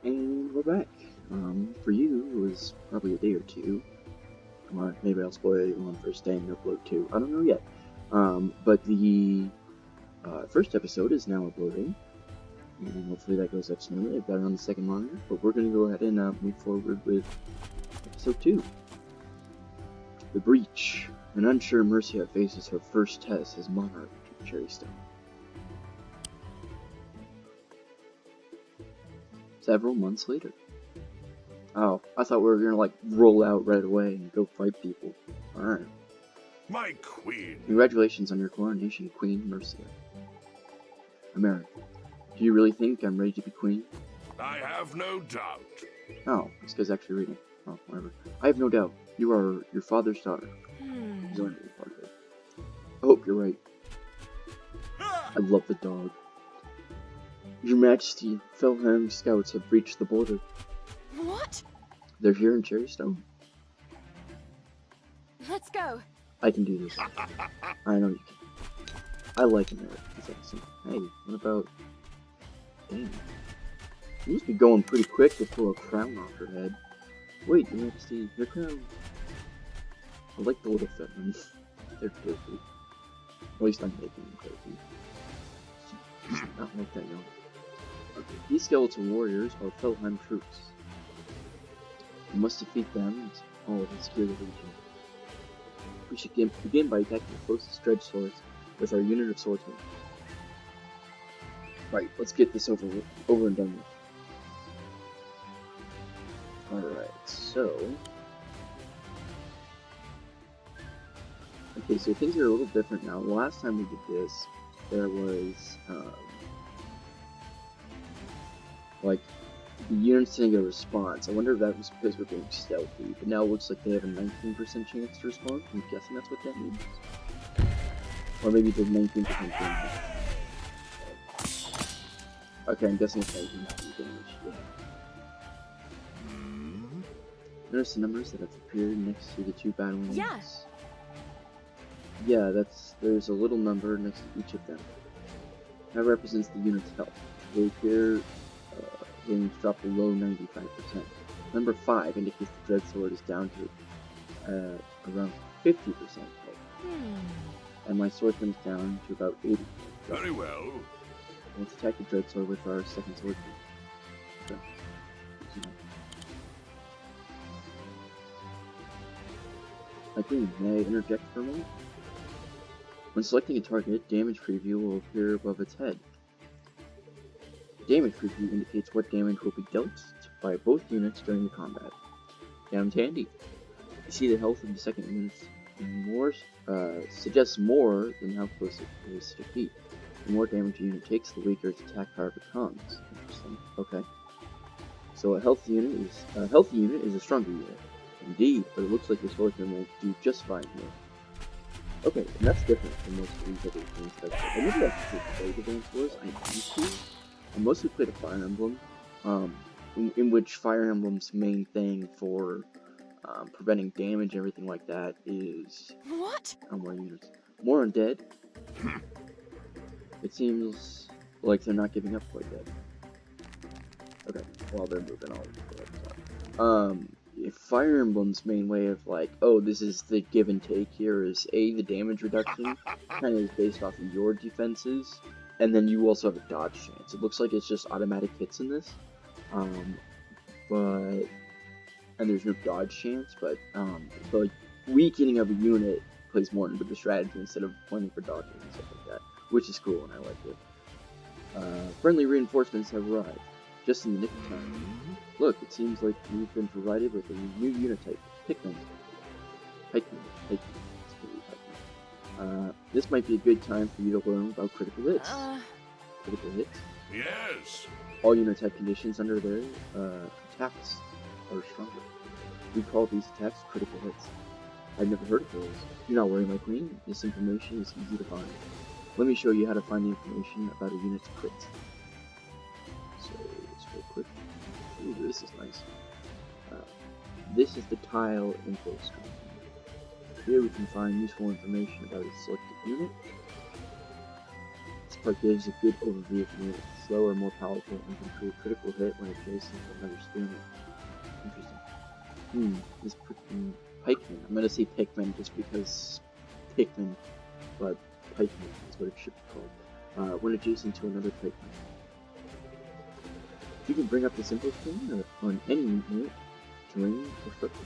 And we're back. For you, it was probably a day or two. Or maybe I'll spoil you on first day and upload too. I don't know yet. But the first episode is now uploading, and hopefully that goes up smoothly. I've got it on the second monitor, but we're going to go ahead and move forward with episode 2. The Breach. An unsure Mercia faces her first test as monarch of Cherrystone. Several months later. Oh, I thought we were gonna like roll out right away and go fight people. Alright. My queen. Congratulations on your coronation, Queen Mercia. America, do you really think I'm ready to be queen? I have no doubt. Oh, this guy's actually reading. Oh, whatever. I have no doubt. You are your father's daughter. He's only really part of it. I hope you're right. I love the dog. Your Majesty, Felheim scouts have breached the border. What? They're here in Cherrystone. Let's go. I can do this. I know you can. I like America. It's awesome. Hey, what about... Damn. You must be going pretty quick to pull a crown off her head. Wait, Your Majesty, your crown. I like the little feathers. They're cozy. At least I'm making them cozy. Not like that, young. Okay, these skeleton warriors are Felheim troops. We must defeat them and all to secure the region. We should begin by attacking the closest dredge swords with our unit of swordsmen. Right, let's get this over and done with. Alright, so... Okay, so things are a little different now. The last time we did this, there was, like, the units didn't get a response. I wonder if that was because we're being stealthy, but now it looks like they have a 19% chance to respond. I'm guessing that's what that means. Or maybe the 19% chance. Okay, I'm guessing it's 19% damage. Notice the numbers that have appeared next to the two battling units. Yeah, there's a little number next to each of them. That represents the unit's health. They appear gains drop below 95%. Number 5 indicates the dread sword is down to around 50% health. And my swordsman is down to about 80%. Very well. Let's attack the dread sword with our second swordsman. Okay. Queen, may I interject for a moment? When selecting a target, damage preview will appear above its head. The damage preview indicates what damage will be dealt by both units during the combat. Sounds handy. You see the health of the second unit suggests more than how close it is to defeat. The more damage a unit takes, the weaker its attack power becomes. Interesting. Okay. So a healthy unit is a stronger unit. Indeed, but it looks like your swordsman will do just fine here. Okay, and that's different from most of these other things that I never actually played Advanced Wars. I used to. I mostly played a Fire Emblem, in which Fire Emblem's main thing for preventing damage and everything like that is... What? More units. More undead. It seems like they're not giving up quite yet. Okay, well they're moving all over. If Fire Emblem's main way of like, oh, this is the give and take here is A, the damage reduction kind of is based off of your defenses, and then you also have a dodge chance. It looks like it's just automatic hits in this, and there's no dodge chance, but the weakening of a unit plays more into the strategy instead of playing for dodging and stuff like that, which is cool and I like it. Friendly reinforcements have arrived. Just in the nick of time. Look, it seems like we've been provided with a new unit type, Pikmin. This might be a good time for you to learn about critical hits. Critical hits? Yes. All units have conditions under their attacks are stronger. We call these attacks critical hits. I've never heard of those. Do not worry, my queen. This information is easy to find. Let me show you how to find the information about a unit's crits. Real quick. Ooh, this is nice. This is the tile info screen. Here we can find useful information about a selected unit, its part gives a good overview of the unit. Slower, more powerful, and can create critical hit when adjacent to another spearman. Interesting. This freaking pikeman. I'm gonna say Pikmin just because Pikmin, but pikeman is what it should be called. When adjacent to another pikeman. You can bring up the simple thing on any unit, terrain, or structure.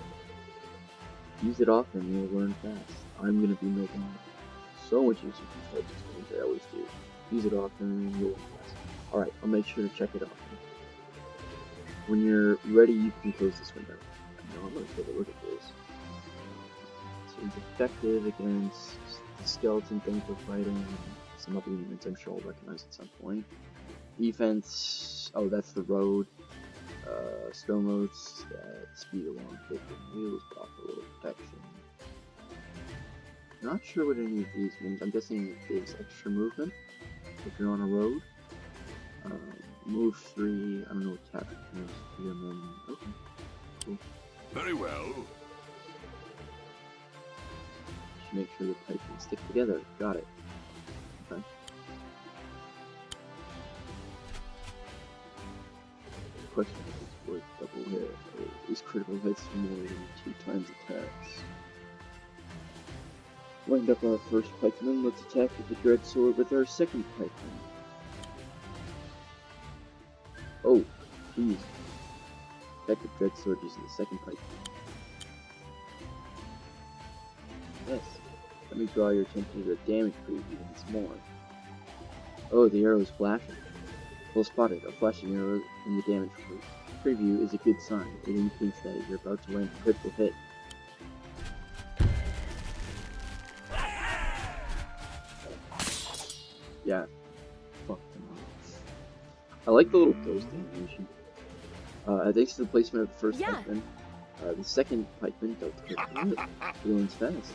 Use it often and you'll learn fast. I'm gonna be no bad. So much easier to type these things, I always do. Use it often and you'll learn fast. Alright, I'll make sure to check it often. When you're ready, you can close this window. Now I'm gonna take a look at this. So it's effective against the skeleton things we're fighting, some other units I'm sure I'll recognize at some point. Defense, oh that's the road. Snow modes that speed along thick wheels, but offer a little protection. Not sure what any of these means. I'm guessing it gives extra movement if you're on a road. Move 3, I don't know what capture is. Okay, cool. Very well. Just make sure the pipes can stick together. Got it. Okay. Question is worth double hit. Is critical hits more than 2 times attacks? Wind up our first pikeman. Let's attack with the dread sword with our second pikeman. Oh, jeez. Attack the dread sword using the second pikeman. Yes. Let me draw your attention to the damage preview once more. Oh, the arrow is flashing. Well spotted. A flashing arrow in the damage preview is a good sign. It indicates that you're about to land a critical hit. Yeah. Fuck them up. I like the little ghost animation. Thanks to the placement of the first pikeman, the second pikeman dealt critical hit. Feeling fast.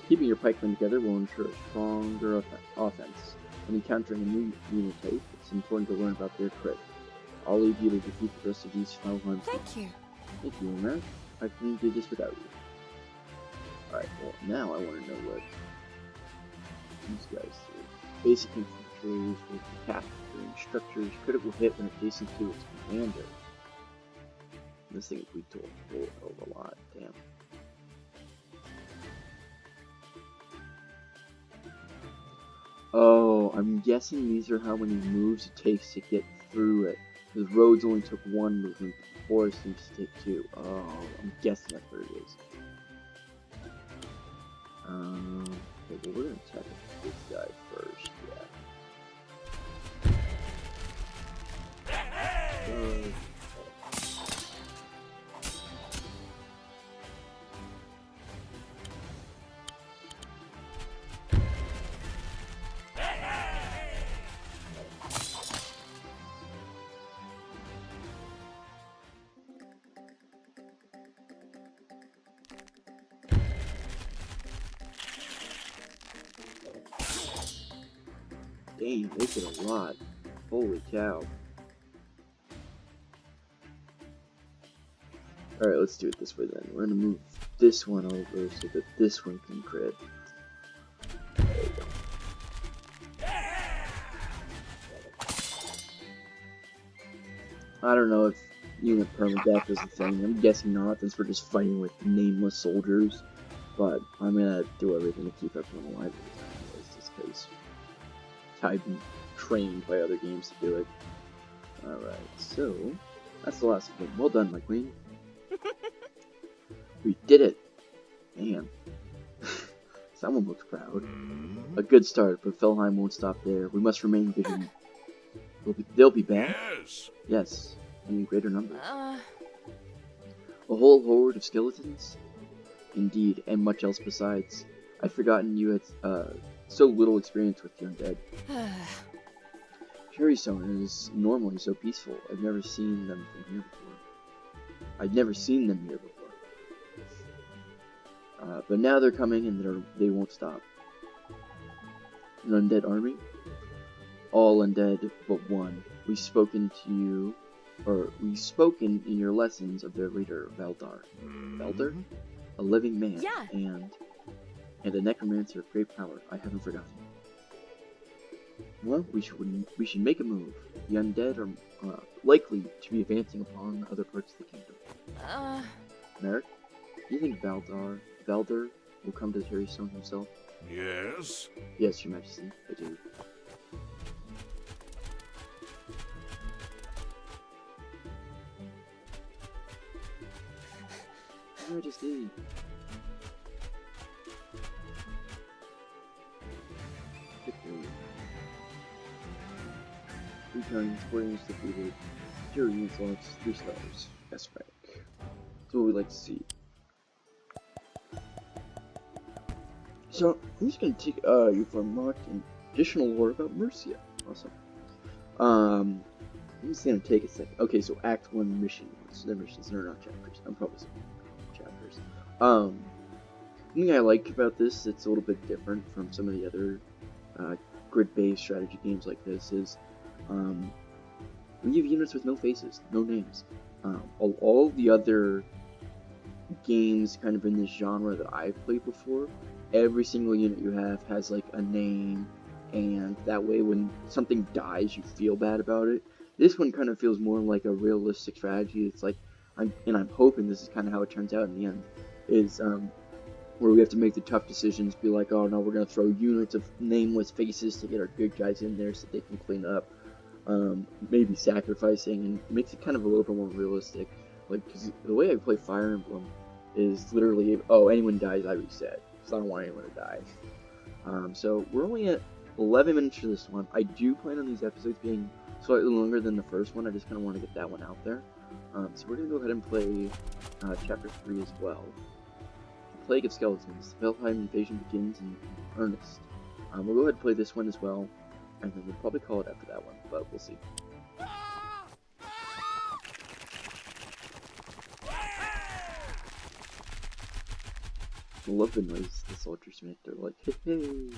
Keeping your pikemen together will ensure a stronger offense. When encountering a new unit type, it's important to learn about their crit. I'll leave you to defeat the rest of these 5 hunts. Thank you. Thank you, Omer. I couldn't do this without you. Alright, well, now I want to know what these guys do. Basic infantry with capturing structures, critical hit when adjacent to its commander. This thing is weak to a whole hell of a lot, damn. Oh, I'm guessing these are how many moves it takes to get through it. Because roads only took 1 movement, forest seems to take 2. Oh, I'm guessing that's what it is. Okay, well, we're gonna attack this guy first, yeah. Dang, they did a lot. Holy cow. Alright, let's do it this way then. We're gonna move this one over so that this one can crit. There we go. I don't know if unit permadeath is a thing. I'm guessing not, since we're just fighting with nameless soldiers. But I'm gonna do everything to keep everyone alive every time, anyways, just because I've been trained by other games to do it. Alright, so that's the last one. Well done, my queen. We did it! Damn. Someone looks proud. A good start, but Felheim won't stop there. We must remain vigilant. They'll be back? Yes. Yes, and in greater numbers. A whole horde of skeletons? Indeed, and much else besides. I'd forgotten you had so little experience with the undead. Cherrystone is normally so peaceful. I've never seen them from here before. I'd never seen them here before. But now they're coming and they won't stop. An undead army? All undead but one. We've spoken in your lessons of their leader, Valdar. Valdar? A living man, and a necromancer of great power. I haven't forgotten. Well, we should make a move. The undead are likely to be advancing upon other parts of the kingdom. Merrick, do you think Valder will come to the Cherry Stone himself? Yes? Yes, Your Majesty, I do. Your Majesty. Victory. 3 turns, 4 units defeated. 0 units lost, 3 stars. That's right. That's what we like to see. So, I'm just gonna take you for unlocking additional lore about Mercia. Awesome. I'm just gonna take a second. Okay, so Act 1 mission notes. They're missions, they're not chapters. I'm probably saying chapters. Something I like about this that's a little bit different from some of the other grid-based strategy games like this is we have units with no faces, no names. All the other games kind of in this genre that I've played before, every single unit you have has like a name, and that way when something dies you feel bad about it. This one kind of feels more like a realistic strategy. It's like, I'm hoping this is kind of how it turns out in the end, is where we have to make the tough decisions, be like, oh no, we're going to throw units of nameless faces to get our good guys in there so they can clean up. Maybe sacrificing, and it makes it kind of a little bit more realistic. Like, cause the way I play Fire Emblem is literally, oh, anyone dies, I reset, because I don't want anyone to die. So we're only at 11 minutes for this one. I do plan on these episodes being slightly longer than the first one. I just kind of want to get that one out there. So we're going to go ahead and play Chapter 3 as well. The Plague of Skeletons. The Valheim invasion begins in earnest. We'll go ahead and play this one as well, and then we'll probably call it after that one, but we'll see. I love the noise the soldiers make. They're like, hey, hey.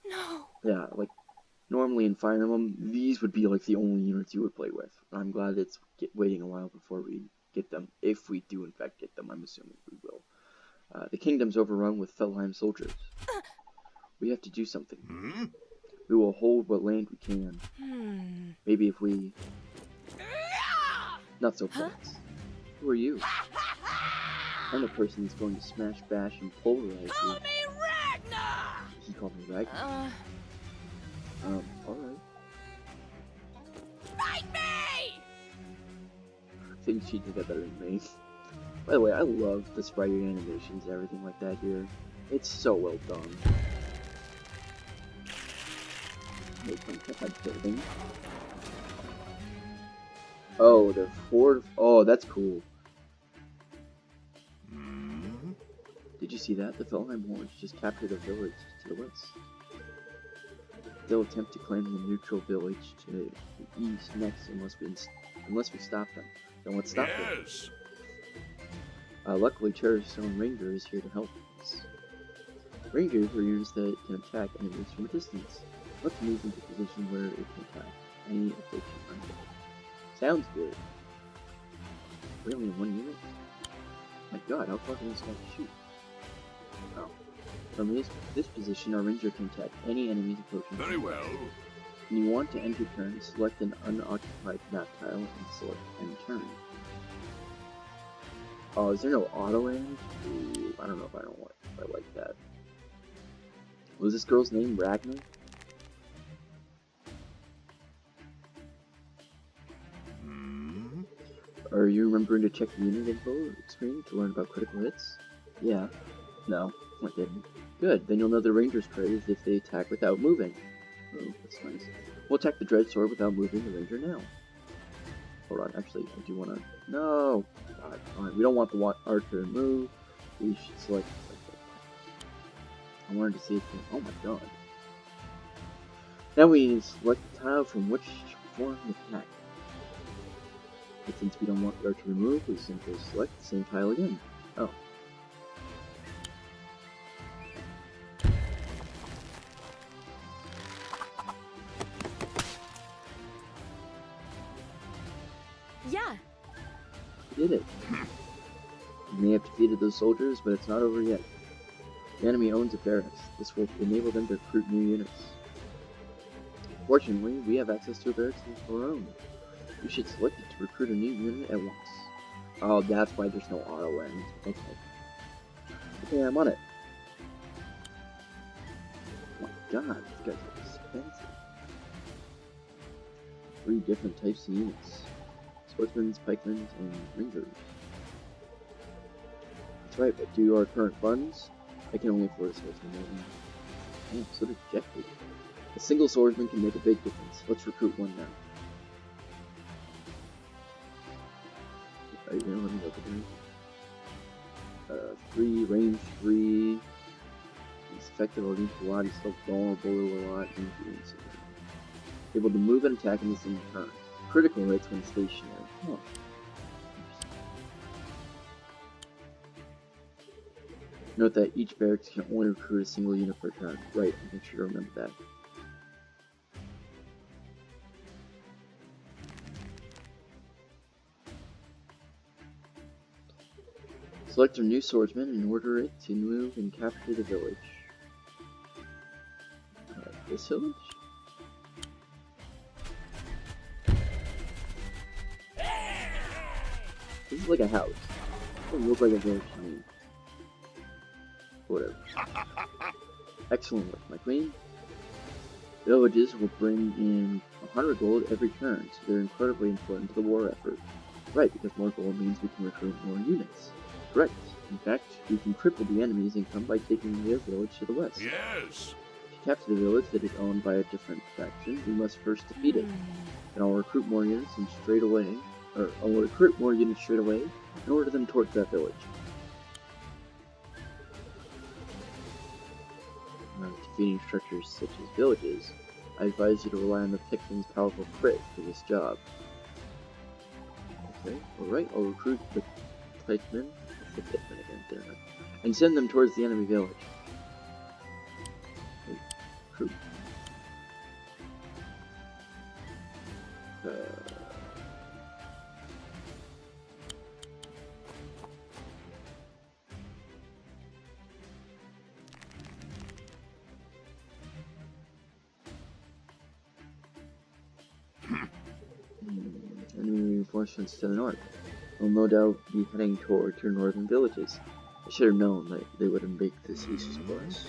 No. Yeah, like, normally in Fire Emblem, these would be like the only units you would play with. I'm glad it's waiting a while before we get them. If we do in fact get them, I'm assuming we will. The kingdom's overrun with Felheim soldiers. We have to do something. We will hold what land we can. Maybe if we... Not so fast. Who are you? I'm the person that's going to smash, bash, and pulverize you. Call me Ragnar! He called me Ragnar. Alright. Fight me! I think she did that better than me. By the way, I love the sprite animations and everything like that here. It's so well done. Building. Oh, the fort. Oh, that's cool. Did you see that? The Felheim hordes just captured a village to the west. They'll attempt to claim the neutral village to the east next unless we stop them. Then let's stop them. Luckily, Cherry Stone Ranger is here to help us. Rangers are units that can attack enemies from a distance. Let's move into a position where it can attack any approaching undead. Sounds good. We only have 1 unit? My god, how far can this guy shoot? Oh. From this position, our ranger can attack any enemies approaching. Very well. When you want to end your turn, select an unoccupied map tile and select end turn. Oh, is there no auto end? Ooh, I don't know if I like that. Was this girl's name Ragnar? Are you remembering to check the unit info screen to learn about critical hits? Yeah. No, I didn't. Good, then you'll know the ranger's praise if they attack without moving. Oh, that's nice. We'll attack the dread sword without moving the ranger now. Hold on, actually, I do want to... No! God, alright, we don't want the archer to move. We should select... I wanted to see if... Oh my god. Now we need to select the tile from which to perform the attack. But since we don't want the archer to move, we simply select the same tile again. Oh. Yeah. We did it. We may have defeated those soldiers, but it's not over yet. The enemy owns a barracks. This will enable them to recruit new units. Fortunately, we have access to a barracks of our own. You should select it to recruit a new unit at once. Oh, that's why there's no auto end. Okay. Okay, I'm on it. Oh my god, these guys are expensive. 3 different types of units. Swordsmen, pikemen, and rangers. That's right, but due to our current funds, I can only afford a swordsman. Damn, so did Jeffrey. A single swordsman can make a big difference. Let's recruit one now. Are you gonna let me look at it? 3, range 3. He's effective against a lot, he's still vulnerable to a lot, and he's able to move and attack in the same turn. Critical hits when stationary. Huh. Note that each barracks can only recruit a single unit per turn. Right, I'll make sure to remember that. Select a new swordsman and order it to move and capture the village. This village? This is like a house. It doesn't look like a village to me. Whatever. Excellent work, my queen. Villages will bring in 100 gold every turn, so they're incredibly important to the war effort. Right, because more gold means we can recruit more units. Correct. In fact, we can cripple the enemy's income by taking their village to the west. Yes. To capture the village that is owned by a different faction, we must first defeat it. Then I'll recruit more units and I'll recruit more units straight away and order them towards that village. Defeating structures such as villages, I advise you to rely on the Pikmin's powerful crit for this job. Okay, alright, I'll recruit the Pikmin, the Pikmin again, there, and send them towards the enemy village. Recruit. Enemy reinforcements to the north. Will no doubt be heading toward your northern villages. I should have known that they would make this easier for us.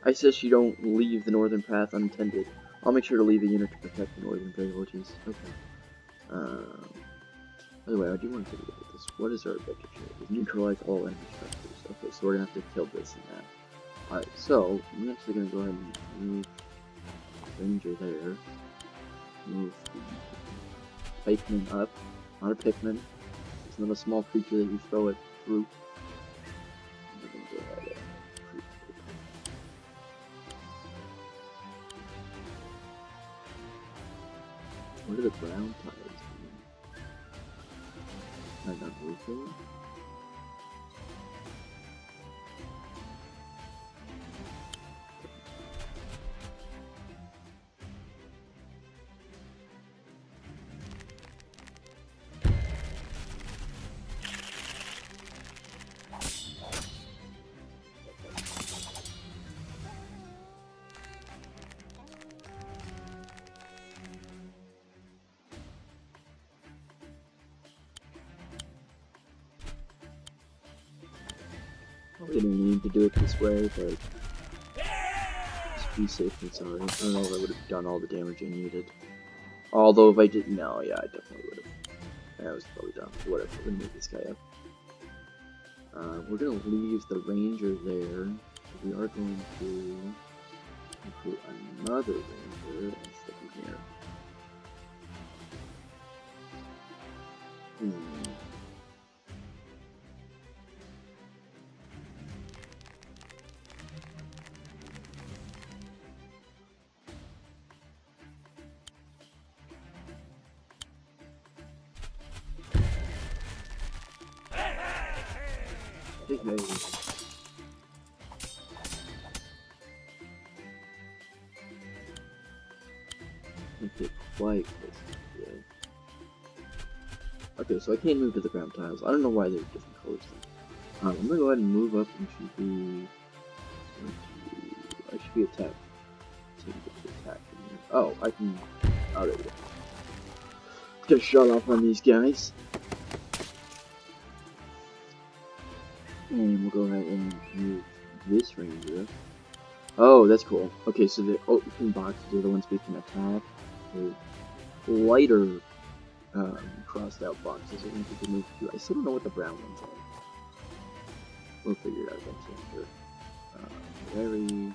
I suggest you don't leave the northern path unattended. I'll make sure to leave a unit to protect the northern villages. Okay. By the way, I do want to take a look at this. What is our objective here? Neutralize all enemy structures. Okay, so we're gonna have to kill this and that. Alright, so I'm actually gonna go ahead and move Ranger there. Move the Pikeman up. Not a Pikmin. It's not a small creature that you throw it through. I'm gonna go ahead and recruit. What are the brown tiles doing? I got refill. Probably didn't need to do it this way, but just be safe and sorry. I don't know if I would have done all the damage I needed. Although if I didn't, no, yeah, I definitely would have. I was probably dumb. Whatever, we're gonna move this guy up. We're gonna leave the ranger there. We are going to recruit another ranger and stick him here. Hey. Make it quite close. Yeah. Okay, so I can't move to the ground tiles. I don't know why they're different colors. I'm gonna go ahead and move up into the be attacked. Team gets attacked. Oh, I can. Oh, there we go. Get a shot off on these guys. And we'll go ahead and move this ranger. Oh, that's cool. Okay, so the open boxes are the ones we can attack. The lighter crossed out boxes are the ones we can move to. I still don't know what the brown ones are. We'll figure it out eventually, I'm sure. Very.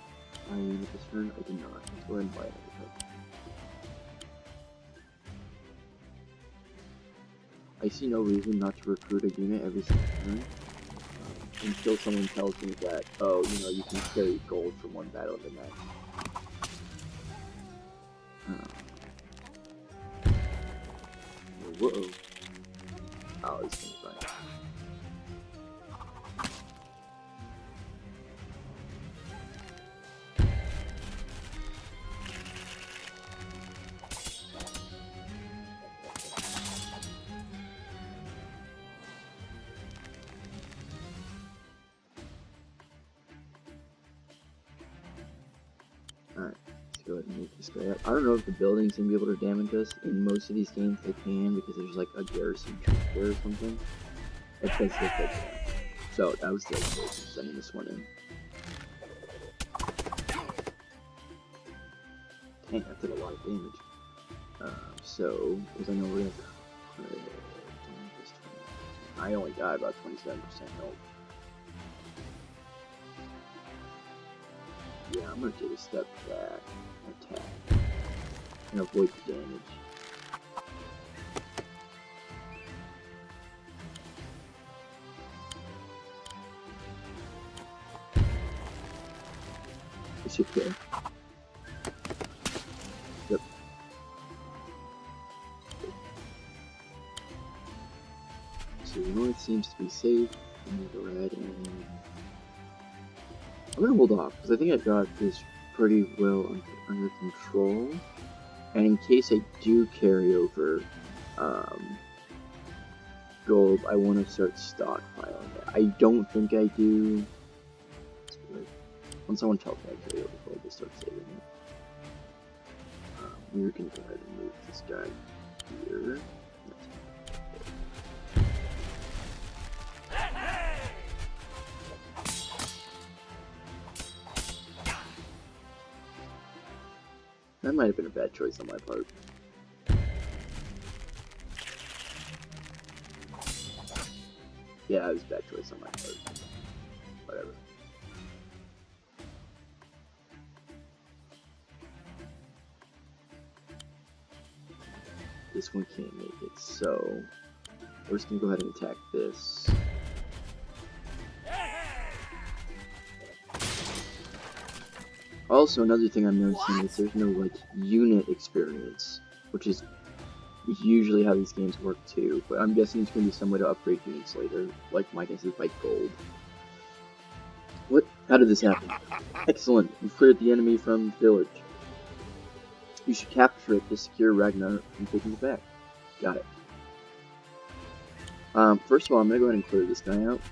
I with this turn? I did not. Let's go ahead and buy another card. I see no reason not to recruit a unit every single turn. Until someone tells me that, oh, you know, you can carry gold from one battle to the next. Whoa. Oh, this thing's fine. Alright, let's go ahead and move this guy up. I don't know if the building's gonna be able to damage us. In most of these games they can because there's like a garrison troop there or something. It does look like that. So that was the other reason sending this one in. Dang, that did a lot of damage. So, because I know we're gonna I only got about 27% health. Yeah, I'm gonna take a step back, attack, and avoid the damage. It's okay. Yep. So the north seems to be safe. I'm gonna go ahead and I'm gonna hold off because I think I've got this pretty well under control. And in case I do carry over gold, I want to start stockpiling it. I don't think I do. When someone tells me I carry over gold, I start saving it. We're gonna go ahead and move this guy here. That might have been a bad choice on my part. Yeah, it was a bad choice on my part. Whatever. This one can't make it, so we're just gonna go ahead and attack this. Also, another thing I'm noticing is there's no like unit experience, which is usually how these games work too. But I'm guessing it's gonna be some way to upgrade units later, like my guess is by gold. What? How did this happen? Excellent! You cleared the enemy from the village. You should capture it to secure Ragnar from taking it back. Got it. First of all, I'm gonna go ahead and clear this guy out.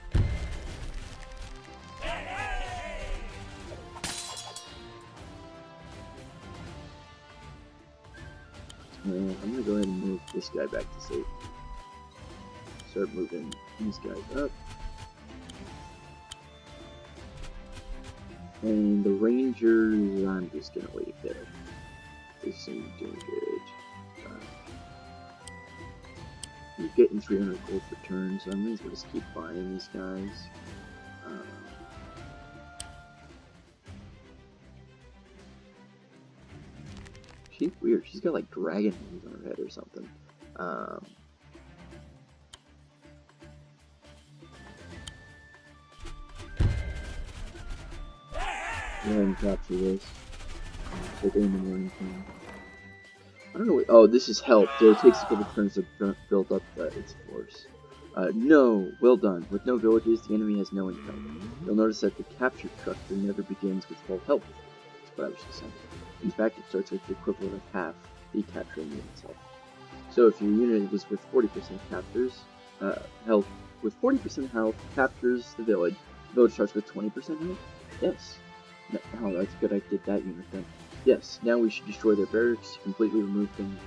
And I'm gonna go ahead and move this guy back to safety. Start moving these guys up. And the Rangers, I'm just gonna leave there. They seem doing good. You're getting 300 gold per turn, so I may as well just keep buying these guys. She's weird. She's got like dragon wings on her head or something. Go ahead and capture this. Take it in the morning time. I don't know what. Oh, this is help. So it takes a couple turns to build up its force. No, well done. With no villages, the enemy has no income. You'll notice that the capture structure never begins with full health. That's what I was just saying. In fact, it starts with the equivalent of half the capturing unit's health. So if your unit was with 40% health, with 40% health, captures the village starts with 20% health? Yes. Oh, that's good. I did that unit then. Yes, now we should destroy their barracks to completely remove them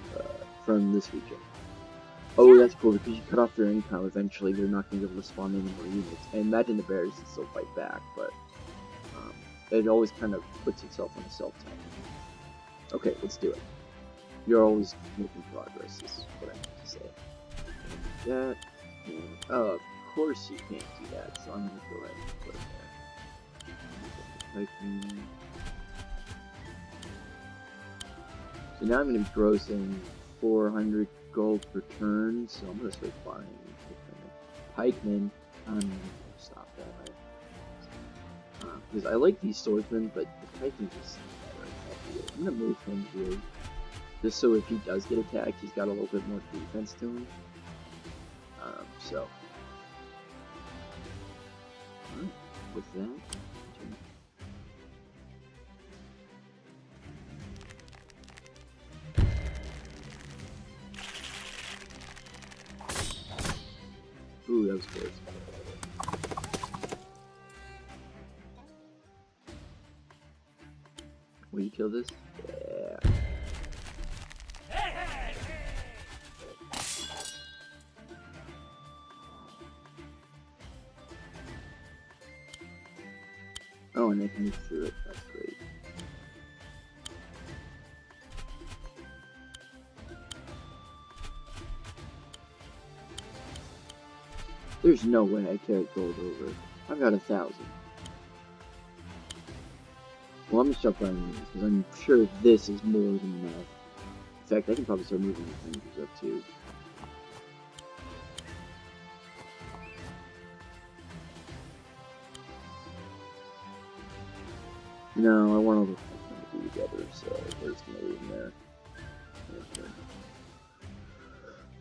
from this region. Oh, Yeah. that's cool, because you cut off their income, eventually they're not going to be able to spawn any more units. And imagine the barracks can still fight back, but it always kind of puts itself on a self-time. Okay, let's do it. You're always making progress, is what I meant to say. That, and, oh, of course you can't do that, so I'm going to go ahead and put it there. Hiking. So now I'm going to be grossing 400 gold per turn, so I'm going to start buying pikemen. I'm going to stop that, right? Because I like these swordsmen, but the pikemen just better. I'm going to move him here, just so if he does get attacked, he's got a little bit more defense to him. So, alright, with that, ooh, that was close. Will you kill this? Yeah. Oh, and I can move through it. That's great. There's no way I carried gold over. I've got 1,000. Well, I'm gonna start buying these, because I'm sure this is more than enough. In fact, I can probably start moving the fingers up too. No, I want all the pikemen to be together, so we're just gonna leave them there. Okay.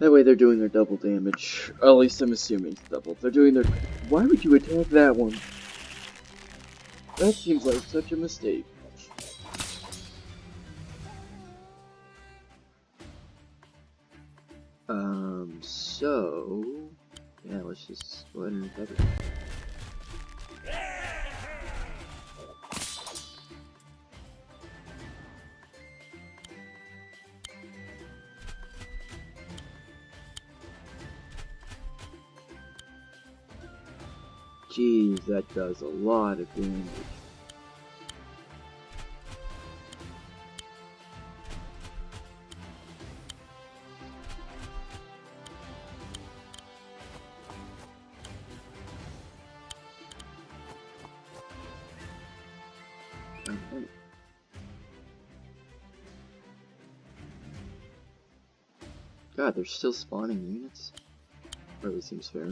That way they're doing their double damage. Or at least I'm assuming it's double. They're doing their... Why would you attack that one? That seems like such a mistake. So... Yeah, let's just go ahead and recover. Jeez, that does a lot of damage. Okay. God, they're still spawning units? Really seems fair.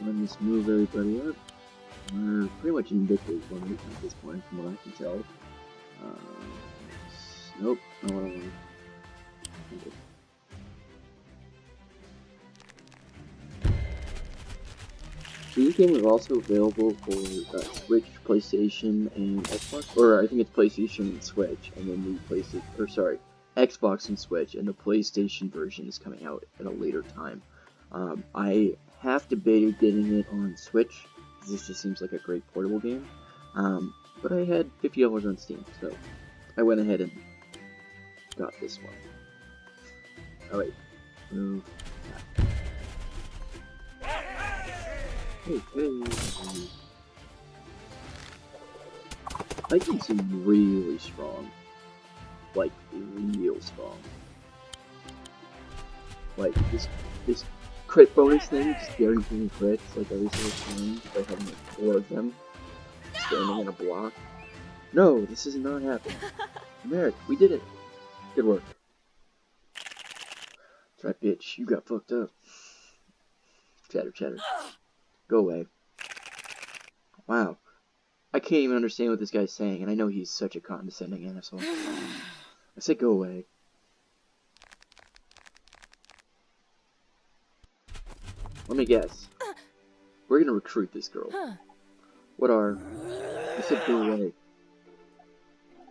Let me just move everybody up. We're pretty much in victory formation at this point, from what I can tell. Nope, not what I want. Okay. So this game is also available for Switch, PlayStation, and Xbox. Or I think it's PlayStation and Switch, and then the PlayStation, or sorry, Xbox and Switch, and the PlayStation version is coming out at a later time. I have debated getting it on Switch, because this just seems like a great portable game. But I had $50 on Steam, so I went ahead and got this one. Oh wait, move. Hey, hey. I can seem really strong. Like, real strong. Like, this crit bonus thing, just guaranteeing crits, like every single time, by having like 4 of them standing in a block. No, this is not happening. Merrick, we did it. Good work. That's right, bitch. You got fucked up. Chatter, chatter. Go away. Wow. I can't even understand what this guy's saying, and I know he's such a condescending asshole. I said go away. Let me guess. We're gonna recruit this girl. Huh. What are... I said go away.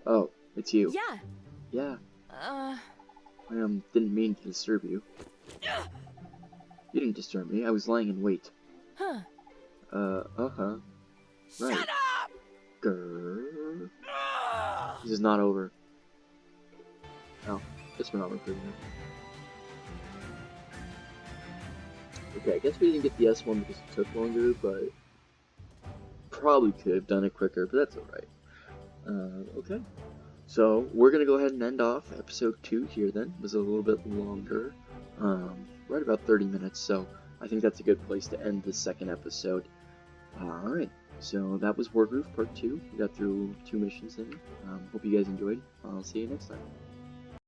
Oh, it's you. Yeah. Yeah. Uh. I didn't mean to disturb you. You didn't disturb me. I was lying in wait. Huh. Uh-huh. Right. Shut up! Grrr. This is not over. Oh, guess we're not recruiting her. Okay, I guess we didn't get the S1 because it took longer, but probably could have done it quicker, but that's alright. Okay. So, we're gonna go ahead and end off episode 2 here then. It was a little bit longer. Right about 30 minutes, so I think that's a good place to end this second episode. Alright, so that was Wargroove Part 2. We got through 2 missions in. Hope you guys enjoyed. I'll see you next time.